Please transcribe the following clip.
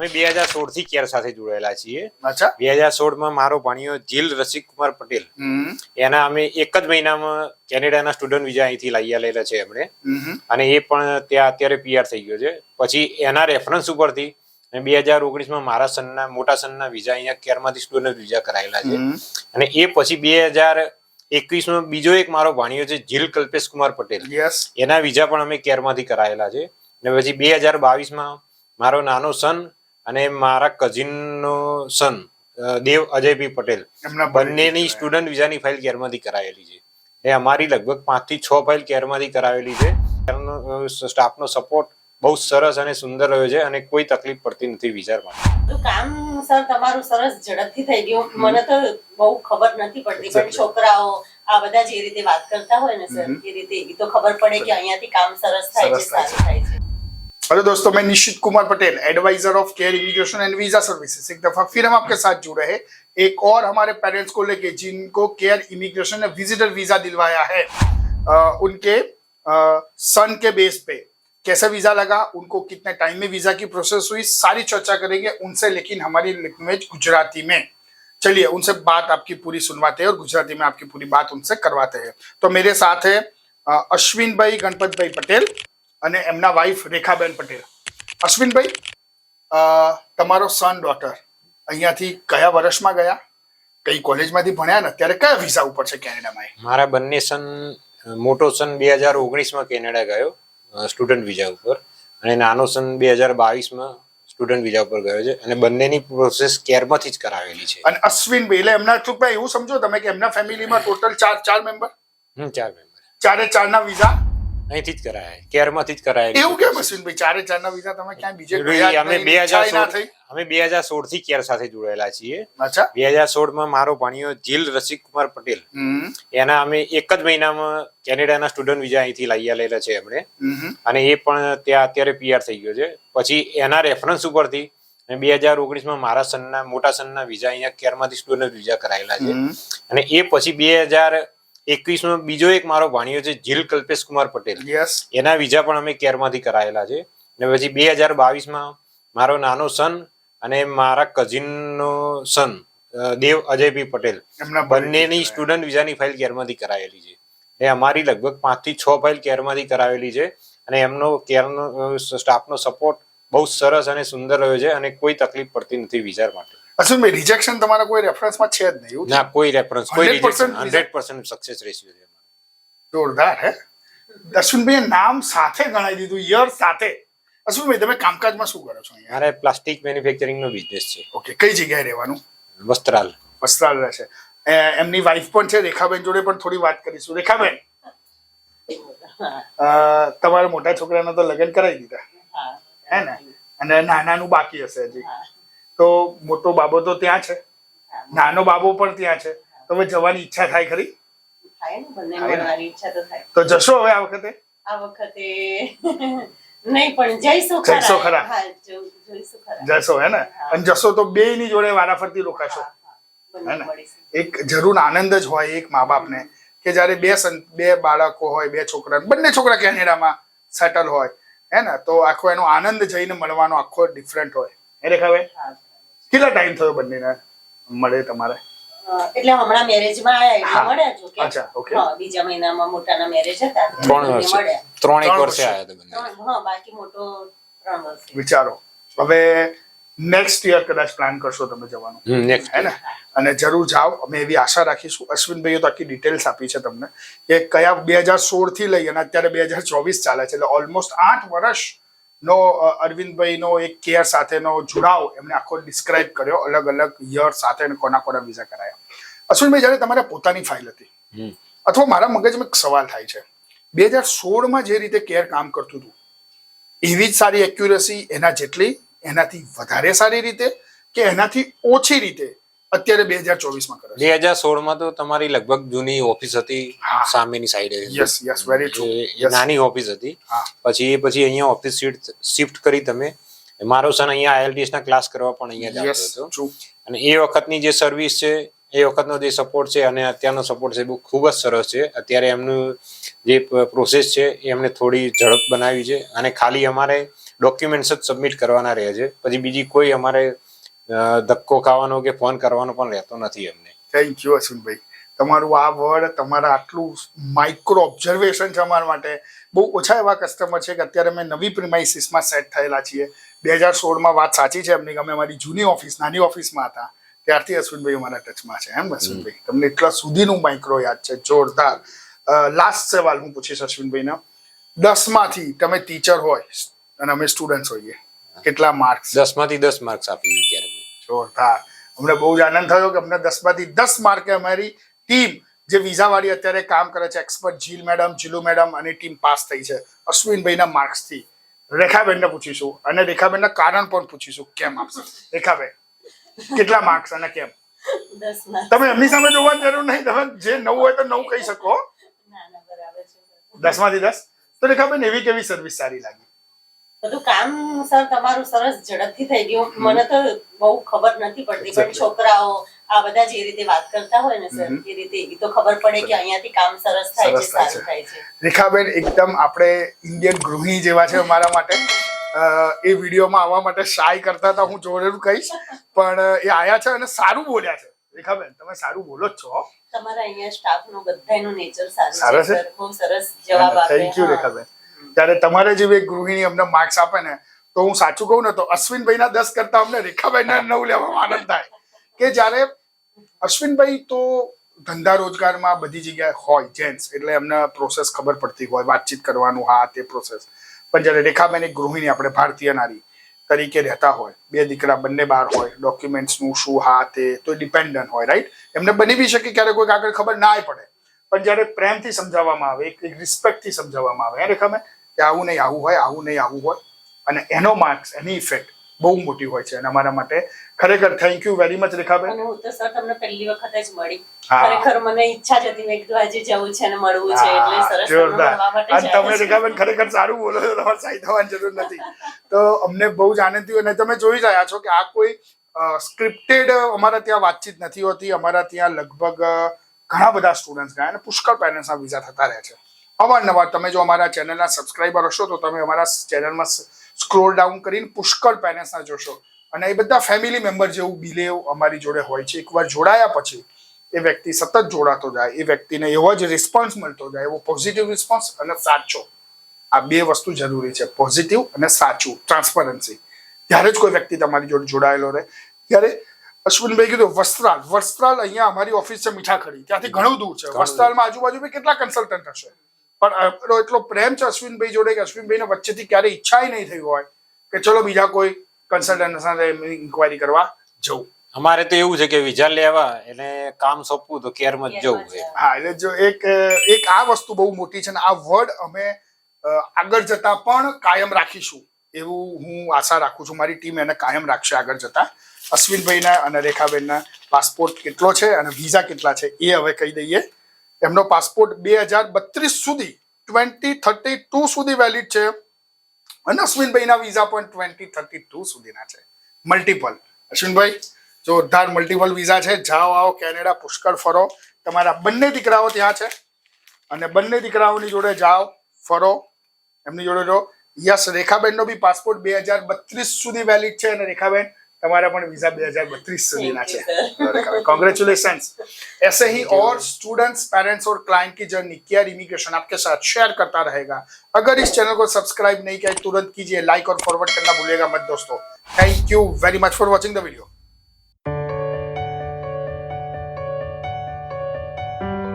અમે 2016 થી કેર સાથે જોડાયેલા છીએ. અચ્છા. 2016 માં મારો ભાણિયો જીલ રસિકકુમાર પટેલ, એના અમે એક જ મહિનામાં કેનેડાના સ્ટુડન્ટ વિઝા અહીંથી લઈ આવેલા છે એમણે, અને એ પણ ત્યાં અત્યારે પીઆર થઈ ગયો છે. પછી એના રેફરન્સ ઉપરથી 2019માં મારા સનના મોટા સનના વિઝા અહીંયા કેરમાંથી સ્ટુડન્ટ વિઝા કરાયેલા છે. અને એ પછી 2021માં બીજો એક મારો ભાણિયો છે જીલ કલ્પેશ કુમાર પટેલ, એના વિઝા પણ અમે કેરમાંથી કરાયેલા છે. અને પછી 2022માં મારો નાનો સન અને મારા કઝિનનો સન દેવ અજયભાઈ પટેલ, બંનેની સ્ટુડન્ટ વિઝાની ફાઇલ કેરમાંથી કરાયેલી છે. એ અમારી લગભગ 5 થી 6 ફાઇલ કેરમાંથી કરાવેલી છે. સ્ટાફનો સપોર્ટ બહુ સરસ અને સુંદર રહ્યો છે અને કોઈ તકલીફ પડતી નથી વિઝા માટે. કામ સર તમારું સરસ ઝડપથી થઈ ગયું. મને તો બહુ ખબર નથી પડતી, પણ છોકરાઓ આ બધા જે રીતે વાત કરતા હોય ને સર, એ રીતે એ તો ખબર પડે કે અહીંયાથી કામ સરસ થાય છે, સારું થાય છે. हेलो दोस्तों, मैं Nishchit Kumar Patel, advisor of Care Immigration and Visa Services, एक दफा फिर हम आपके साथ जुड़े हैं एक और हमारे पेरेंट्स को लेके जिनको केयर इमिग्रेशन ने विजिटर वीजा दिलवाया है, उनके सन के बेस पे कैसा वीजा लगा, उनको कितने टाइम में वीजा की प्रोसेस हुई, सारी चर्चा करेंगे उनसे, लेकिन हमारी लैंग्वेज गुजराती में. चलिए उनसे बात आपकी पूरी सुनवाते हैं और गुजराती में आपकी पूरी बात उनसे करवाते हैं. तो मेरे साथ है अश्विनभाई गणपतभाई पटेल અને એમના વાઇફ રેખાબેન પટેલ. અશ્વિનભાઈ, તમારો સન ડોટર અહીંયાથી કયા વર્ષમાં ગયા, કઈ કોલેજમાંથી ભણ્યા ને અત્યારે કયા વિઝા ઉપર છે કેનેડામાં? મારા બંને સન, મોટો સન 2019માં કેનેડા ગયો સ્ટુડન્ટ વિઝા ઉપર, અને નાનો સન 2022માં સ્ટુડન્ટ વિઝા ઉપર ગયો છે, અને બંનેની પ્રોસેસ કેરમાંથી જ કરાવેલી છે. અને અશ્વિનભાઈ એટલે એમના ટૂંકમાં એવું સમજો તમે કે એમના ફેમિલીમાં ટોટલ ચાર મેમ્બર? 4 મેમ્બર. ચારે ચારના વિઝા અહીંથી જ કરાયા, કેરમાંથી જ કરાયા. એવું કેમ અશ્વિનભાઈ, ચારે ચારના વિઝા તમે ક્યાં બીજે ગયા? અમે 2016 થી કેર સાથે જોડાયેલા છીએ. અચ્છા. 2016માં મારો ભાણિયો જીલ રસિકકુમાર પટેલ, એના અમે એક જ મહિનામાં કેનેડાના સ્ટુડન્ટ વિઝા અહીંથી લઈ આવેલા છે એમણે, અને એ પણ ત્યાં અત્યારે પીઆર થઈ ગયો છે. પછી એના રેફરન્સ ઉપરથી 2019માં મારા સનના મોટા સનના વિઝા અહીંયા કેરમાંથી સ્ટુડન્ટ વિઝા કરાયેલા છે. અને એ પછી 2021માં બીજો એક મારો ભાણિયો છે જીલ કલ્પેશ કુમાર પટેલ, એના વિઝા પણ અમે કેરમાંથી કરાયેલા છે. અને પછી 2022માં મારો નાનો સન અને મારા કઝિનનો સન દેવ અજયભાઈ પટેલ, બંનેની સ્ટુડન્ટ વિઝાની ફાઇલ કેરમાંથી કરાયેલી છે. એ અમારી લગભગ 5 થી 6 ફાઇલ કેરમાંથી કરાવેલી છે, અને એમનો કેરનો સ્ટાફનો સપોર્ટ બહુ સરસ અને સુંદર રહ્યો છે, અને કોઈ તકલીફ પડતી નથી વિઝા માટે. અશ્વિનભાઈ, રિજેક્શન તમારા કોઈ રેફરન્સમાં છે જ નહીં? ના, કોઈ રેફરન્સ, કોઈ રિજેક્શન, 100% સક્સેસ રેશિયો છે. જોરદાર હે. અશ્વિનભાઈ નામ સાથે ગણાવી દીધું, યર સાથે. અશ્વિનભાઈ, તમે કામકાજમાં શું કરો છો? મારે પ્લાસ્ટિક મેન્યુફેક્ચરિંગનો બિઝનેસ છે. ઓકે, કઈ જગ્યાએ રહેવાનું? વસ્ત્રાલ. વસ્ત્રાલ રહે છે. એમની વાઇફ પણ છે, રેખાબેન જોડે પણ થોડી વાત કરીશું. રેખાબેન, તમારા મોટા છોકરાના તો લગ્ન કરાવી દીધા હે ને, અને નાનાનું બાકી હશે હજી. તો મોટો બાબો તો ત્યાં છે, નાનો બાબો પણ ત્યાં છે, તો હવે જવાની ઈચ્છા થાય ખરી? તો જશો હવે આ વખતે? આ વખતે નહીં, પણ જઈશું ખરા. જશો હે ને? અને જશો તો બે ની જોડે વારાફરતી રોકાશો હે ને? એક જરૂર આનંદ જ હોય એક મા બાપને કે જયારે બે બાળકો હોય, બે છોકરા, બંને છોકરા કેનેડામાં સેટલ હોય હે ને, તો આખો એનો આનંદ જઈને મળવાનો આખો ડિફરન્ટ હોય. એ રેખાબેન, કેટલા ટાઈમ થયો બંનેને મળે તમારે? એટલે હમણાં મેરેજમાં આયા એટલે મળ્યા છો કે? અચ્છા, ઓકે. હા, બીજા મહિનામાં મોટાના મેરેજ હતા, 3 વર્ષે આયા હતા બંને. હા, બાકી મોટો 3 વર્ષ. વિચારો હવે નેક્સ્ટ યર કદાચ પ્લાન કરશો તમે જવાનું હે ને, અને જરૂર જાઓ, અમે એવી આશા રાખીશું. અશ્વિનભાઈએ તો આખી ડિટેલ્સ આપી છે તમને કે કયા 2016 થી લઈ અને અત્યારે 2024 ચાલે છે, એટલે ઓલમોસ્ટ 8 વર્ષ નો અરવિંદભાઈનો એક કેર સાથેનો જોડાવ એમને આખો ડિસ્ક્રાઇબ કર્યો, અલગ અલગ યર સાથે કોના વિઝા કરાયા. અશ્વિનભાઈ, જયારે તમારે પોતાની ફાઇલ હતી, અથવા મારા મગજમાં એક સવાલ થાય છે, 2016માં જે રીતે કેર કામ કરતું હતું એવી જ સારી એક્યુરેસી, એના જેટલી, એનાથી વધારે સારી રીતે, કે એનાથી ઓછી રીતે અત્યારે 2024માં કરે? 2016માં તો તમારી લગભગ જૂની ઓફિસ હતી સામેની સાઈડે. Yes, very true. નાની ઓફિસ હતી. પછી અહીંયા ઓફિસ શિફ્ટ કરી તમે. મારો સન અહીંયા IELTS ના ક્લાસ કરવા પણ અહીંયા જતો હતો, અને એ વખતની જે સર્વિસ છે, એ વખતનો જે સપોર્ટ છે અને અત્યારનો સપોર્ટ છે, બહુ ખૂબ જ સરસ છે. અત્યારે એમનું જે પ્રોસેસ છે એ એમને થોડી ઝડપ બનાવી છે, અને ખાલી અમારે ડોક્યુમેન્ટ્સ જ સબમિટ કરવાના રહે છે. પછી બીજી કોઈ અમારે ધક્કો ખાવાનો કે ફોન કરવાનો પણ રહેતો નથી અમને. થેન્ક યુ અશ્વિનભાઈ. તમારું આ વર્ડ, તમારા આટલું માઇક્રો ઓબ્ઝર્વેશન છે અમારા માટે. બહુ ઓછા એવા કસ્ટમર છે કે અત્યારે અમે નવી પ્રિમાઇસીસમાં સેટ થયેલા છીએ. 2016માં વાત સાચી છે એમની, અમે અમારી જૂની ઓફિસ, નાની ઓફિસમાં હતા ત્યારથી અશ્વિનભાઈ અમારા ટચમાં છે. એમ અશ્વિનભાઈ, તમને એટલા સુધીનું માઇક્રો યાદ છે, જોરદાર. લાસ્ટ સવાલ હું પૂછીશ અશ્વિનભાઈને, 10 માંથી તમે ટીચર હોય અને અમે સ્ટુડન્ટ હોઈએ, કેટલા માર્ક્સ? 10 માંથી 10 માર્ક્સ આપી ત્યારે. જોરદાર. અમને બહુ જ આનંદ થયો કે અમને 10 માંથી 10 માર્કે અમારી ટીમ જે વિઝા વાળી અત્યારે કામ કરે છે, એક્સપર્ટ જીલ મેડમ, જીલુ મેડમ અને ટીમ પાસ થઈ છે અશ્વિનભાઈના માર્ક્સથી. રેખાબેનને પૂછીશું અને રેખાબેનના કારણ પણ પૂછીશું કેમ આપશે. રેખાબેન, કેટલા માર્ક્સ અને કેમ? 10 માર્ક. તમે એમની સામે જોવાની જરૂર નહીં, તમે જે 9 હોય તો 9 કહી શકો. ના બરાબર છે. 10 માંથી 10. તો રેખાબેન, એવી કેવી સર્વિસ સારી લાગી? બધું કામ સર તમારું સરસ ઝડપથી થઈ ગયું. મને તો બહુ ખબર નથી પડતી, પણ છોકરાઓ આ બધા જે રીતે વાત કરતા હોય ને સર, એ રીતે એ તો ખબર પડે કે અહીંયાથી કામ સરસ થાય છે, સારું થાય છે. રેખાબેન એકદમ આપણે ઇન્ડિયન ગૃહિણી જેવા છે અમારા માટે. એ વિડીયોમાં આવવા માટે શાય કરતા હતા, હું જોડેલું કહીશ, પણ એ આયા છે અને સારું બોલ્યા છે. રેખાબેન, તમે સારું બોલો જ છો. તમારા અહીંયા સ્ટાફનું બધાયનું નેચર સારું સારું છે છે? સર, બહુ સરસ જવાબ આપે. Thank you Rekhaben. ત્યારે તમારે જેવી એક ગૃહિણી અમને માર્ક્સ આપે ને, તો હું સાચું કહું ને તો અશ્વિનભાઈના 10 કરતા અમને રેખાબેનના 9 લેવામાં આનંદ થાય. કે જ્યારે અશ્વિનભાઈ તો ધંધા રોજગારમાં બધી જગ્યાએ હોય, જેન્ટ્સ એટલે એમને પ્રોસેસ ખબર પડતી હોય, વાતચીત કરવાનું, હા તે પ્રોસેસ. પણ જ્યારે રેખાબેન એક ગૃહિણી, આપણે ભારતીય નારી તરીકે રહેતા હોય, 2 દીકરા બંને બહાર હોય, ડોક્યુમેન્ટ્સનું શું, હા તે તો ડિપેન્ડન્ટ હોય, રાઈટ? એમને બની બી શકે ક્યારે કોઈ આગળ ખબર ના પડે, પણ જ્યારે પ્રેમથી સમજાવવામાં આવે, એક રિસ્પેક્ટથી સમજાવવામાં આવે, રેખાબેન, કે આવું નહીં આવું હોય, આવું નહીં આવું હોય, અને એનો માર્ક્સ, એની ઇફેક્ટ બહુ મોટી હોય છે. અને અમારા માટે ખરેખર thank you very much Rekhaben. અને હું તો સર તમને પહેલી વખત જ મળી. ખરેખર મને ઈચ્છા જ હતી, મેં કીધું આજે જવું છે અને મળવું છે, એટલે સરસ તમને મળવા માટે અને તમે રેખાબેન ખરેખર સારું બોલો છો, તમારે સાઈ થવાની જરૂર નથી. તો અમને બહુ જ આનંદ થયો. અને તમે જોઈ રહ્યા છો કે આ કોઈ સ્ક્રિપ્ટેડ અમારા ત્યાં વાતચીત નથી હોતી. અમારા ત્યાં લગભગ ઘણા બધા સ્ટુડન્ટ્સ ગયા અને પુષ્કળ પેરેન્ટ્સના વિઝા થતા રહે છે અવારનવાર. તમે જો અમારા ચેનલના સબસ્ક્રાઈબર હશો તો તમે અમારા ચેનલમાં સ્ક્રોલ ડાઉન કરીને પુષ્કળ પેરેન્ટ્સના જોશો. અને એ બધા ફેમિલી મેમ્બર જેવું બિલેવ અમારી જોડે હોય છે. એકવાર જોડાયા પછી એ વ્યક્તિ સતત જોડાતો જાય, એ વ્યક્તિને એવો જ રિસ્પોન્સ મળતો જાય, એવો પોઝિટિવ રિસ્પોન્સ અને સાચો. આ 2 વસ્તુ જરૂરી છે, પોઝિટિવ અને સાચું, ટ્રાન્સપરન્સી. ત્યારે જ કોઈ વ્યક્તિ તમારી જોડે જોડાયેલો રહે. ત્યારે અશ્વિનભાઈ કીધું વસ્ત્રાલ અહીંયા અમારી ઓફિસ છે મીઠાખડી, ત્યાંથી ઘણું દૂર છે. વસ્ત્રાલમાં આજુબાજુ બી કેટલા કન્સલ્ટન્ટ હશે, પણ એટલો પ્રેમ છે અશ્વિનભાઈ જોડે કે અશ્વિનભાઈને વચ્ચેથી ક્યારેય ઈચ્છા નહીં થઈ હોય કે ચલો બીજા કોઈ કન્સલ્ટન્ટ સાથે ઇન્ક્વાયરી કરવા જવું. અમારે તો એવું છે કે વિઝા લેવા એને કામ સોંપવું તો કેરમાં જ જવું છે. હા, એટલે જો એક આ વસ્તુ બહુ મોટી છે, અને આ વર્ડ અમે આગળ જતા પણ કાયમ રાખીશું એવું હું આશા રાખું છું. મારી ટીમ એને કાયમ રાખશે આગળ જતા. અશ્વિનભાઈના અને રેખાબેનના પાસપોર્ટ કેટલો છે અને વિઝા કેટલા છે એ હવે કહી દઈએ. એમનો પાસપોર્ટ 2032 સુધી, 2032 સુધી વેલિડ છે, અને અશ્વિનભાઈના વિઝા પણ 2032 સુધીના છે. મલ્ટિપલ. અશ્વિનભાઈ, જોરદાર મલ્ટિપલ વિઝા છે. જાઓ આવો કેનેડા, પુષ્કળ ફરો. તમારા બંને દીકરાઓ ત્યાં છે અને બંને દીકરાઓની જોડે જાઓ, ફરો, એમની જોડે રહો. યસ, રેખાબેનનો બી પાસપોર્ટ 2032 સુધી વેલિડ છે, અને રેખાબેન તમાरा पण वीजा 2032 सुधीना है. कांग्रेचुलेशंस. ऐसे ही और स्टूडेंट्स, पेरेंट्स और क्लाइंट की जर्नी केयर इमिग्रेशन आपके साथ शेयर करता रहेगा. अगर इस चैनल को सब्सक्राइब नहीं किया तुरंत कीजिए, लाइक और फॉरवर्ड करना भूलिएगा मत दोस्तों. Thank you very much for watching the video.